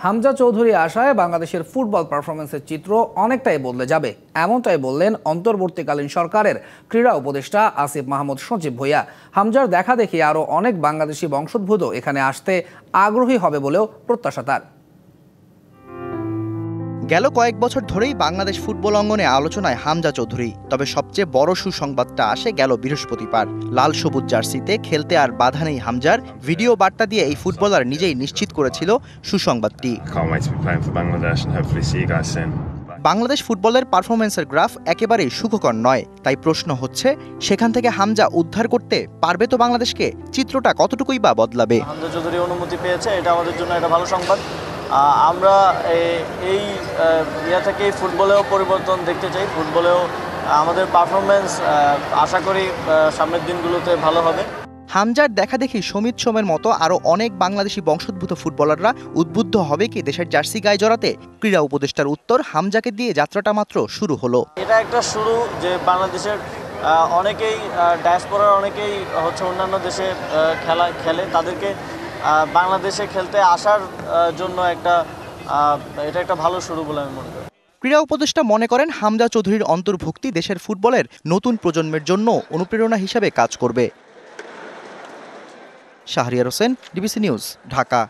হামজা চৌধুরী আশায় বাংলাদেশের ফুটবল পারফরমেন্সের চিত্র অনেকটাই বদলে যাবে, এমনটাই বললেন অন্তর্বর্তীকালীন সরকারের ক্রীড়া উপদেষ্টা আসিফ মাহমুদ সজীব ভুঁইয়া। হামজার দেখা দেখি আরও অনেক বাংলাদেশি বংশোদ্ভূত এখানে আসতে আগ্রহী হবে বলেও প্রত্যাশা তার। গেল কয়েক বছর ধরেই বাংলাদেশ ফুটবল অঙ্গনে আলোচনায় হামজা চৌধুরী। তবে সবচেয়ে বড় সুসংবাদটা আসে গেল বৃহস্পতিবার। লাল সবুজ জার্সিতে খেলতে আর বাধা নেই হামজার। ভিডিও বার্তা দিয়ে এই ফুটবলার নিজেই নিশ্চিত করেছিল সুসংবাদটি। বাংলাদেশ ফুটবলের পারফরমেন্সের গ্রাফ একেবারেই সুখকর নয়, তাই প্রশ্ন হচ্ছে সেখান থেকে হামজা উদ্ধার করতে পারবে তো বাংলাদেশকে? চিত্রটা কতটুকুই বা বদলাবে? হামজা চৌধুরী অনুমতি পেয়েছে, এটা আমাদের জন্য একটা ভালো সংবাদ। আমরা এই ইয়া থেকে ফুটবলেও পরিবর্তন দেখতে চাই। ফুটবলেও আমাদের পারফরমেন্স আশা করি সামনের দিনগুলোতে ভালো হবে। হামজার দেখা দেখি সমিত সোমের মতো আরও অনেক বাংলাদেশি বংশোদ্ভূত ফুটবলাররা উদ্বুদ্ধ হবে কি দেশের জার্সি গায়ে জড়াতে? ক্রীড়া উপদেষ্টার উত্তর, হামজাকে দিয়ে যাত্রাটা মাত্র শুরু হলো। এটা একটা শুরু, যে বাংলাদেশের অনেকেই ডায়াসপোরার অনেকেই হচ্ছে অন্যান্য দেশে খেলে, তাদেরকে বাংলাদেশে খেলতে আসার জন্য এটা একটা ভালো শুরু বলে আমি মনে করি। ক্রীড়া উপদেষ্টা মনে করেন হামজা চৌধুরীর অন্তর্ভুক্তি দেশের ফুটবলের নতুন প্রজন্মের জন্য অনুপ্রেরণা হিসেবে কাজ করবে। Shahriar Hossain, DBC news, Dhaka.